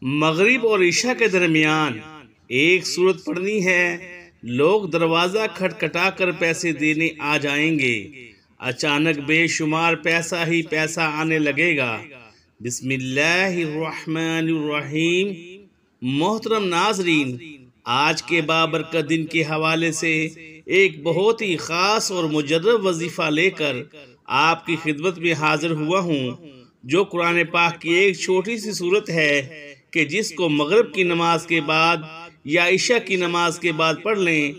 مغرب اور عشاء کے درمیان ایک سورت پڑھنی ہے، لوگ دروازہ کھٹکھٹا کر پیسے دینے آ جائیں گے، اچانک بے شمار پیسہ ہی پیسہ آنے لگے گا۔ بسم اللہ الرحمن الرحیم۔ محترم ناظرین، آج کے بابرکت دن کے حوالے سے ایک بہت ہی خاص اور مجرب وظیفہ لے کر آپ کی خدمت میں حاضر ہوا ہوں، جو قرآن پاک کی ایک چھوٹی سی سورت ہے کہ جس کو مغرب کی نماز کے بعد یا عشاء کی نماز کے بعد پڑھ لیں،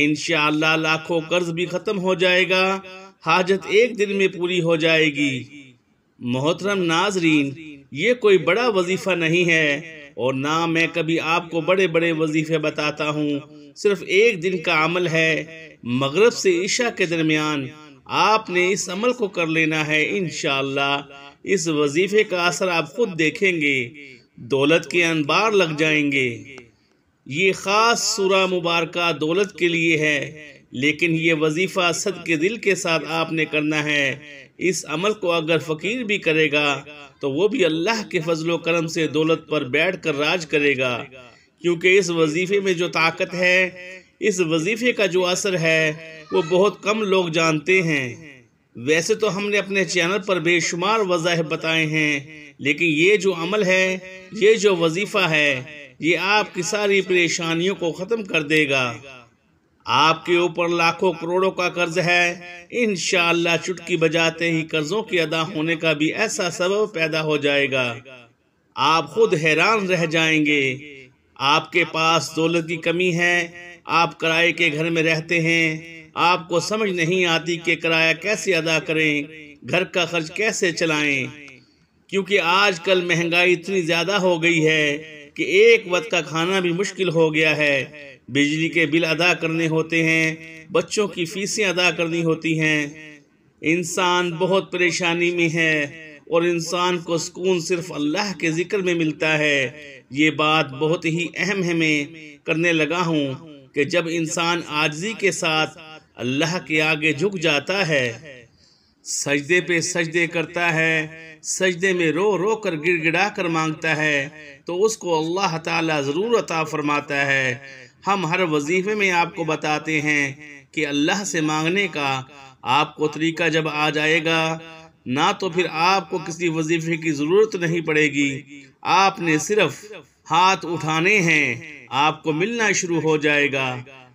انشاءاللہ لاکھوں قرض بھی ختم ہو جائے گا، حاجت ایک دن میں پوری ہو جائے گی۔ محترم ناظرین، یہ کوئی بڑا وظیفہ نہیں ہے اور نہ میں کبھی آپ کو بڑے بڑے وظیفے بتاتا ہوں، صرف ایک دن کا عمل ہے۔ مغرب سے عشاء کے درمیان آپ نے اس عمل کو کر لینا ہے، انشاءاللہ اس وظیفے کا اثر آپ خود دیکھیں گے، دولت کے انبار لگ جائیں گے۔ یہ خاص سورہ مبارکہ دولت کے لیے ہے، لیکن یہ وظیفہ صدقے دل کے ساتھ آپ نے کرنا ہے۔ اس عمل کو اگر فقیر بھی کرے گا تو وہ بھی اللہ کے فضل و کرم سے دولت پر بیٹھ کر راج کرے گا، کیونکہ اس وظیفے میں جو طاقت ہے، اس وظیفے کا جو اثر ہے، وہ بہت کم لوگ جانتے ہیں۔ ویسے تو ہم نے اپنے چینل پر بے شمار وظائف بتائے ہیں، لیکن یہ جو عمل ہے، یہ جو وظیفہ ہے، یہ آپ کی ساری پریشانیوں کو ختم کر دے گا۔ آپ کے اوپر لاکھوں کروڑوں کا قرض ہے، انشاءاللہ چٹکی بجاتے ہی قرضوں کے ادا ہونے کا بھی ایسا سبب پیدا ہو جائے گا، آپ خود حیران رہ جائیں گے۔ آپ کے پاس دولت کی کمی ہے، آپ کرائے کے گھر میں رہتے ہیں، آپ کو سمجھ نہیں آتی کہ کرایہ کیسے ادا کریں، گھر کا خرچ کیسے چلائیں، کیونکہ آج کل مہنگائی اتنی زیادہ ہو گئی ہے کہ ایک وقت کا کھانا بھی مشکل ہو گیا ہے، بجلی کے بل ادا کرنے ہوتے ہیں، بچوں کی فیسیں ادا کرنی ہوتی ہیں، انسان بہت پریشانی میں ہے اور انسان کو سکون صرف اللہ کے ذکر میں ملتا ہے۔ یہ بات بہت ہی اہم ہے، میں کرنے لگا ہوں کہ جب انسان عاجزی کے ساتھ اللہ کے آگے جھک جاتا ہے، سجدے پہ سجدے کرتا ہے، سجدے میں رو رو کر گڑ گڑا کر مانگتا ہے، تو اس کو اللہ تعالیٰ ضرور عطا فرماتا ہے۔ ہم ہر وظیفے میں آپ کو بتاتے ہیں کہ اللہ سے مانگنے کا آپ کو طریقہ جب آ جائے گا، نہ تو پھر آپ کو کسی وظیفے کی ضرورت نہیں پڑے گی، آپ نے صرف ہاتھ اٹھانے ہیں، آپ کو ملنا شروع ہو جائے گا۔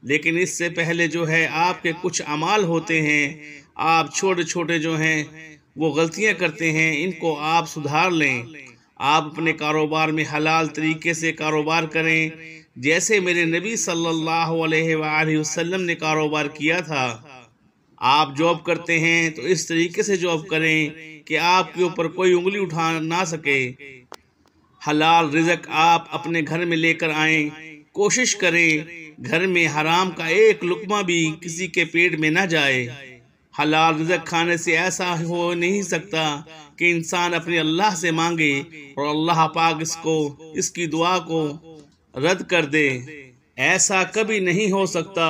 لیکن اس سے پہلے جو ہے آپ کے کچھ اعمال ہوتے ہیں، آپ چھوٹے چھوٹے جو ہیں وہ غلطیاں کرتے ہیں، ان کو آپ سدھار لیں۔ آپ اپنے کاروبار میں حلال طریقے سے کاروبار کریں، جیسے میرے نبی صلی اللہ علیہ وآلہ وسلم نے کاروبار کیا تھا۔ آپ جاب کرتے ہیں تو اس طریقے سے جاب کریں کہ آپ کے اوپر کوئی انگلی اٹھا نہ سکے، حلال رزق آپ اپنے گھر میں لے کر آئیں، کوشش کریں گھر میں حرام کا ایک لقمہ بھی کسی کے پیٹ میں نہ جائے۔ حلال رزق کھانے سے ایسا ہو نہیں سکتا کہ انسان اپنے اللہ سے مانگے اور اللہ پاک اس کی دعا کو رد کر دے، ایسا کبھی نہیں ہو سکتا۔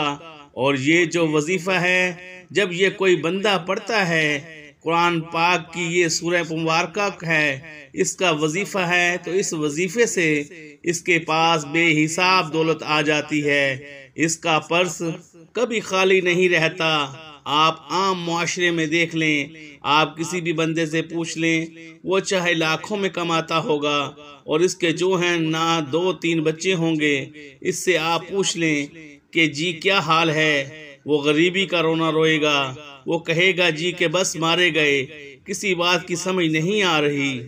اور یہ جو وظیفہ ہے، جب یہ کوئی بندہ پڑھتا ہے، قرآن پاک کی یہ سورہ مبارکہ ہے، اس کا وظیفہ ہے، تو اس وظیفے سے اس کے پاس بے حساب دولت آ جاتی ہے، اس کا پرس کبھی خالی نہیں رہتا۔ آپ عام معاشرے میں دیکھ لیں، آپ کسی بھی بندے سے پوچھ لیں، وہ چاہے لاکھوں میں کماتا ہوگا اور اس کے جو ہیں نہ 2-3 بچے ہوں گے، اس سے آپ پوچھ لیں کہ جی کیا حال ہے، وہ غریبی کا رونا روئے گا، وہ کہے گا جی کہ بس مارے گئے، کسی بات کی سمجھ نہیں آ رہی،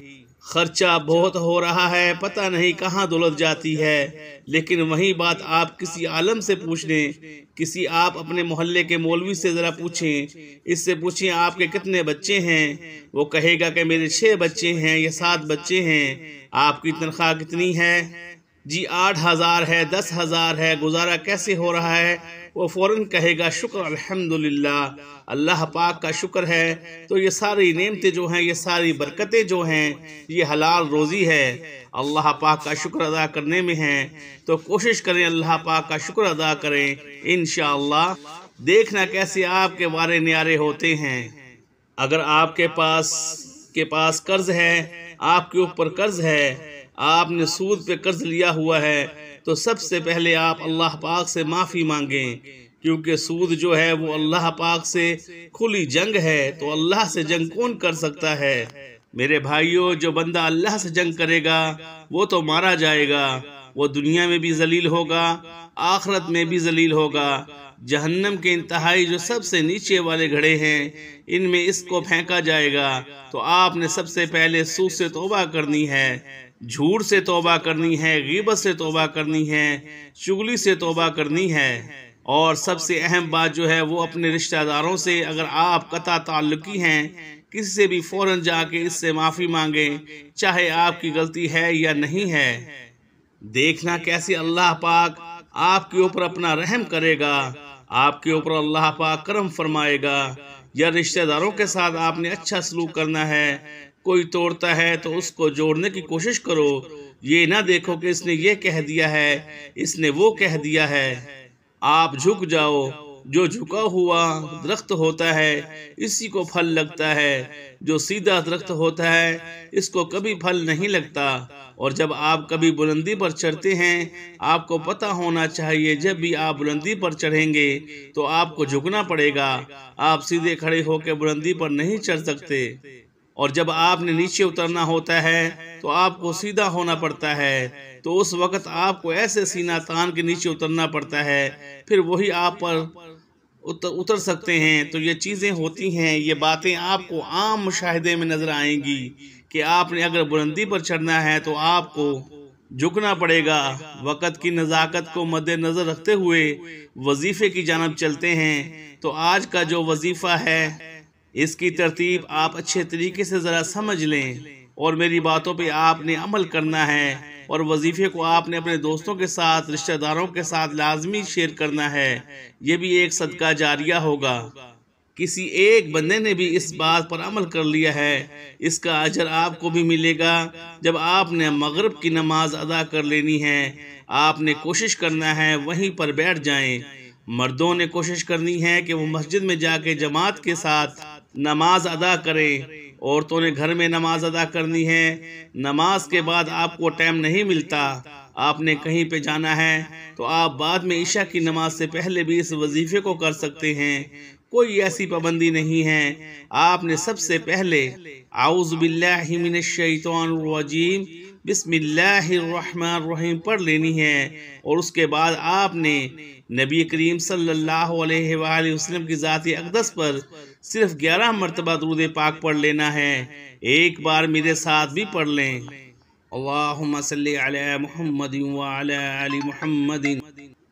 خرچہ بہت ہو رہا ہے، پتہ نہیں کہاں دولت جاتی ہے۔ لیکن وہی بات آپ کسی عالم سے پوچھ لیں، کسی آپ اپنے محلے کے مولوی سے ذرا پوچھیں، اس سے پوچھیں آپ کے کتنے بچے ہیں، وہ کہے گا کہ میرے 6 بچے ہیں یا 7 بچے ہیں۔ آپ کی تنخواہ کتنی ہے؟ جی 8,000 ہے، 10,000 ہے، گزارا کیسے ہو رہا ہے؟ وہ فوراً کہے گا شکر الحمدللہ، اللہ پاک کا شکر ہے۔ تو یہ ساری نعمتیں جو ہیں، یہ ساری برکتیں جو ہیں، یہ حلال روزی ہے، اللہ پاک کا شکر ادا کرنے میں ہیں۔ تو کوشش کریں اللہ پاک کا شکر ادا کریں، انشاءاللہ دیکھنا کیسے آپ کے وارے نیارے ہوتے ہیں۔ اگر آپ کے پاس قرض ہے، آپ کے اوپر قرض ہے، آپ نے سود پہ قرض لیا ہوا ہے تو سب سے پہلے آپ اللہ پاک سے معافی مانگیں، کیونکہ سود جو ہے وہ اللہ پاک سے کھلی جنگ ہے، تو اللہ سے جنگ کون کر سکتا ہے؟ میرے بھائیوں، جو بندہ اللہ سے جنگ کرے گا وہ تو مارا جائے گا، وہ دنیا میں بھی ذلیل ہوگا، آخرت میں بھی ذلیل ہوگا۔ جہنم کے انتہائی جو سب سے نیچے والے گھڑے ہیں ان میں اس کو پھینکا جائے گا۔ تو آپ نے سب سے پہلے سود سے توبہ کرنی ہے، جھوٹ سے توبہ کرنی ہے، غیبت سے توبہ کرنی ہے، چغلی سے توبہ کرنی ہے، اور سب سے اہم بات جو ہے وہ اپنے رشتہ داروں سے، اگر آپ قطع تعلقی ہیں، کسی سے بھی فوراً جا کے اس سے معافی مانگیں، چاہے آپ کی غلطی ہے یا نہیں ہے۔ دیکھنا کیسے اللہ پاک آپ کے اوپر اپنا رحم کرے گا، آپ کے اوپر اللہ پاک کرم فرمائے گا۔ یا رشتہ داروں کے ساتھ آپ نے اچھا سلوک کرنا ہے، کوئی توڑتا ہے تو اس کو جوڑنے کی کوشش کرو، یہ نہ دیکھو کہ اس نے یہ کہہ دیا ہے، اس نے وہ کہہ دیا ہے۔ آپ جھک جاؤ، جو جھکا ہوا درخت ہوتا ہے اسی کو پھل لگتا ہے، جو سیدھا درخت ہوتا ہے اس کو کبھی پھل نہیں لگتا۔ اور جب آپ کبھی بلندی پر چڑھتے ہیں، آپ کو پتہ ہونا چاہیے جب بھی آپ بلندی پر چڑھیں گے تو آپ کو جھکنا پڑے گا، آپ سیدھے کھڑے ہو کے بلندی پر نہیں چڑھ سکتے۔ اور جب آپ نے نیچے اترنا ہوتا ہے تو آپ کو سیدھا ہونا پڑتا ہے، تو اس وقت آپ کو ایسے سینہ تان کے نیچے اترنا پڑتا ہے، پھر وہی آپ پر اتر سکتے ہیں۔ تو یہ چیزیں ہوتی ہیں، یہ باتیں آپ کو عام مشاہدے میں نظر آئیں گی کہ آپ نے اگر بلندی پر چڑھنا ہے تو آپ کو جھکنا پڑے گا۔ وقت کی نزاکت کو مد نظر رکھتے ہوئے وظیفے کی جانب چلتے ہیں۔ تو آج کا جو وظیفہ ہے اس کی ترتیب آپ اچھے طریقے سے ذرا سمجھ لیں، اور میری باتوں پہ آپ نے عمل کرنا ہے، اور وظیفے کو آپ نے اپنے دوستوں کے ساتھ، رشتہ داروں کے ساتھ لازمی شیئر کرنا ہے۔ یہ بھی ایک صدقہ جاریہ ہوگا۔ کسی ایک بندے نے بھی اس بات پر عمل کر لیا ہے، اس کا اجر آپ کو بھی ملے گا۔ جب آپ نے مغرب کی نماز ادا کر لینی ہے، آپ نے کوشش کرنا ہے وہیں پر بیٹھ جائیں۔ مردوں نے کوشش کرنی ہے کہ وہ مسجد میں جا کے جماعت کے ساتھ نماز ادا کریں، عورتوں نے گھر میں نماز ادا کرنی ہے۔ نماز کے بعد آپ کو ٹائم نہیں ملتا، آپ نے کہیں پہ جانا ہے تو آپ بعد میں عشاء کی نماز سے پہلے بھی اس وظیفے کو کر سکتے ہیں، کوئی ایسی پابندی نہیں ہے۔ آپ نے سب سے پہلے اعوذ باللہ من الشیطان الرجیم بسم اللہ الرحمن الرحیم پڑھ لینی ہے، اور اس کے بعد آپ نے نبی کریم صلی اللہ علیہ وآلہ وسلم کی ذات اقدس پر صرف 11 مرتبہ درود پاک پڑھ لینا ہے۔ ایک بار میرے ساتھ بھی پڑھ لیں، اللہم صلی علی محمد وعلی آل محمد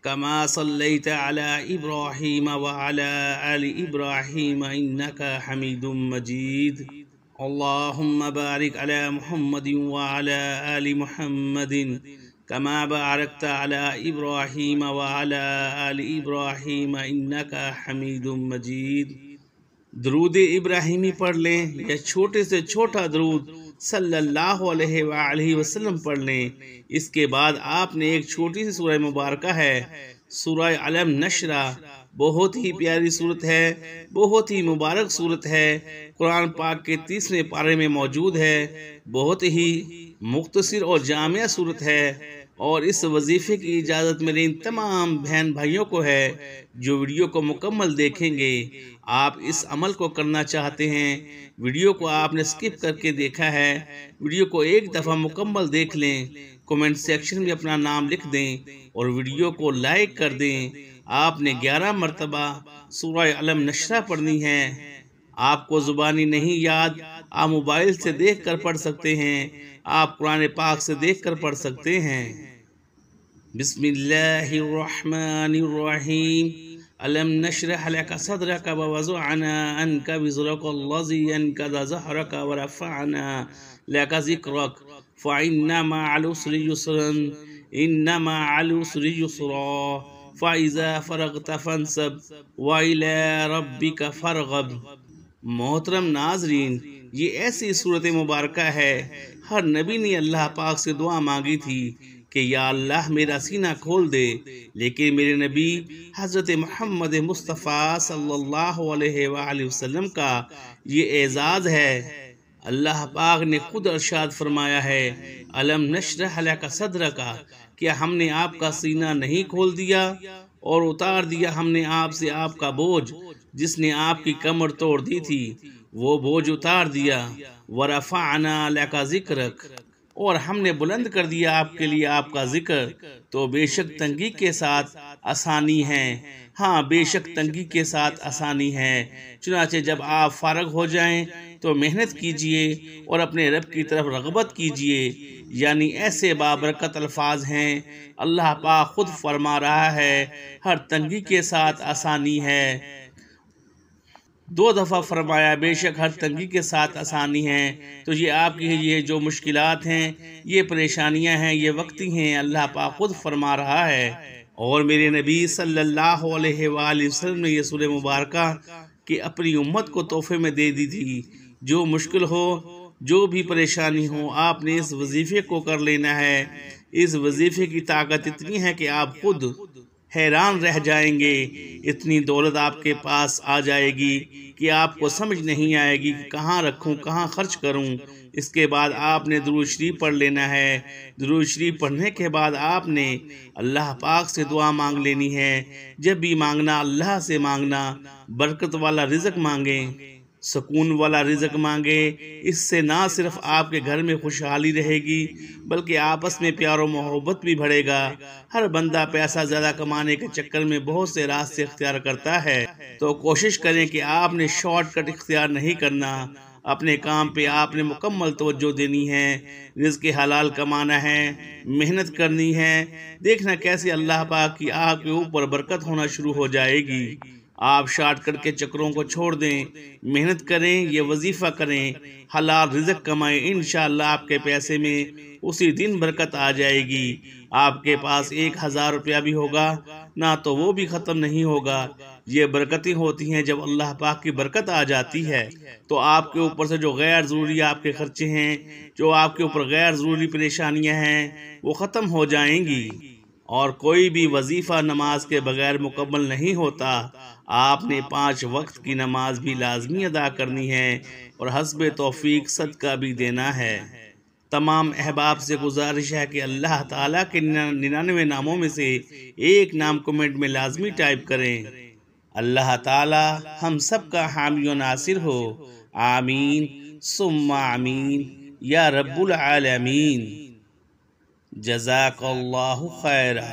كما صليت على إبراهيم وعلى آل إبراهيم إنك حميد مجيد اللهم بارك على محمد وعلى آل محمد كما باركت على إبراهيم وعلى آل إبراهيم إنك حميد مجيد۔ درود ابراہیمی پڑھ لیں یا چھوٹے سے چھوٹا درود صلی اللہ علیہ وآلہ وسلم پڑھ لیں۔ اس کے بعد آپ نے ایک چھوٹی سی سورہ مبارکہ ہے، سورہ علم نشرہ، بہت ہی پیاری صورت ہے، بہت ہی مبارک صورت ہے، قرآن پاک کے 30ویں پارے میں موجود ہے، بہت ہی مختصر اور جامع صورت ہے۔ اور اس وظیفے کی اجازت میرے ان تمام بہن بھائیوں کو ہے جو ویڈیو کو مکمل دیکھیں گے۔ آپ اس عمل کو کرنا چاہتے ہیں، ویڈیو کو آپ نے سکپ کر کے دیکھا ہے، ویڈیو کو ایک دفعہ مکمل دیکھ لیں، کومنٹ سیکشن میں اپنا نام لکھ دیں اور ویڈیو کو لائک کر دیں۔ آپ نے 11 مرتبہ سورہ علم نشرہ پڑھنی ہے۔ آپ کو زبانی نہیں یاد، آپ موبائل سے دیکھ کر پڑھ سکتے ہیں، آپ قرآن پاک سے دیکھ کر پڑھ سکتے ہیں۔ بسم اللہ الرحمن الرحیم ألم نشرح لك صدرك ووضعنا عنك وزرك الذي أنقض ظهرك ورفعنا لك ذكرك فإن مع العسر يسرا إن مع العسر يسرا فإذا فرغت فانصب وإلى ربك فارغب۔ محترم ناظرین، یہ ایسی صورت مبارکہ ہے، ہر نبی نے اللہ پاک سے دعا مانگی تھی کہ یا اللہ میرا سینہ کھول دے، لیکن میرے نبی حضرت محمد مصطفیٰ صلی اللہ علیہ وآلہ وسلم کا یہ اعزاز ہے اللہ پاک نے خود ارشاد فرمایا ہے، الم نشرح لک صدرک، کیا ہم نے آپ کا سینہ نہیں کھول دیا اور اتار دیا ہم نے آپ سے آپ کا بوجھ، جس نے آپ کی کمر توڑ دی تھی وہ بوجھ اتار دیا، ورفعنا لک ذکرک، اور ہم نے بلند کر دیا آپ کے لیے آپ کا ذکر، تو بے شک تنگی کے ساتھ آسانی ہے، ہاں بے شک تنگی کے ساتھ آسانی ہے۔ چنانچہ جب آپ فارغ ہو جائیں تو محنت کیجئے اور اپنے رب کی طرف رغبت کیجئے، یعنی ایسے بابرکت الفاظ ہیں، اللہ پاک خود فرما رہا ہے ہر تنگی کے ساتھ آسانی ہے۔ 2 دفعہ فرمایا بے شک ہر تنگی کے ساتھ آسانی ہے، تو یہ آپ کی یہ جو مشکلات ہیں، یہ پریشانیاں ہیں، یہ وقتی ہیں، اللہ پاک خود فرما رہا ہے۔ اور میرے نبی صلی اللہ علیہ وآلہ وسلم نے یہ سورہ مبارکہ کہ اپنی امت کو تحفے میں دے دی تھی، جو مشکل ہو، جو بھی پریشانی ہو، آپ نے اس وظیفے کو کر لینا ہے۔ اس وظیفے کی طاقت اتنی ہے کہ آپ خود حیران رہ جائیں گے، اتنی دولت آپ کے پاس آ جائے گی کہ آپ کو سمجھ نہیں آئے گی کہ کہاں رکھوں، کہاں خرچ کروں۔ اس کے بعد آپ نے درود شریف پڑھ لینا ہے۔ درود شریف پڑھنے کے بعد آپ نے اللہ پاک سے دعا مانگ لینی ہے۔ جب بھی مانگنا اللہ سے مانگنا، برکت والا رزق مانگیں، سکون والا رزق مانگے، اس سے نہ صرف آپ کے گھر میں خوشحالی رہے گی بلکہ آپس میں پیار و محبت بھی بڑھے گا۔ ہر بندہ پیسہ زیادہ کمانے کے چکر میں بہت سے راستے اختیار کرتا ہے، تو کوشش کریں کہ آپ نے شارٹ کٹ اختیار نہیں کرنا، اپنے کام پہ آپ نے مکمل توجہ دینی ہے، رزق حلال کمانا ہے، محنت کرنی ہے، دیکھنا کیسے اللہ پاک کی آپ کے اوپر برکت ہونا شروع ہو جائے گی۔ آپ شارٹ کٹ کے چکروں کو چھوڑ دیں، محنت کریں، یہ وظیفہ کریں، حلال رزق کمائیں، انشاءاللہ آپ کے پیسے میں اسی دن برکت آ جائے گی۔ آپ کے پاس 1000 روپیہ بھی ہوگا نہ تو وہ بھی ختم نہیں ہوگا۔ یہ برکتیں ہوتی ہیں جب اللہ پاک کی برکت آ جاتی ہے تو آپ کے اوپر سے جو غیر ضروری آپ کے خرچے ہیں، جو آپ کے اوپر غیر ضروری پریشانیاں ہیں، وہ ختم ہو جائیں گی۔ اور کوئی بھی وظیفہ نماز کے بغیر مکمل نہیں ہوتا۔ آپ نے 5 وقت کی نماز بھی لازمی ادا کرنی ہے اور حسب توفیق صدقہ بھی دینا ہے۔ تمام احباب سے گزارش ہے کہ اللہ تعالیٰ کے 99 ناموں میں سے ایک نام کمنٹ میں لازمی ٹائپ کریں۔ اللہ تعالیٰ ہم سب کا حامی و ناصر ہو، آمین ثم آمین یا رب العالمین۔ جزاک اللہ خیرہ۔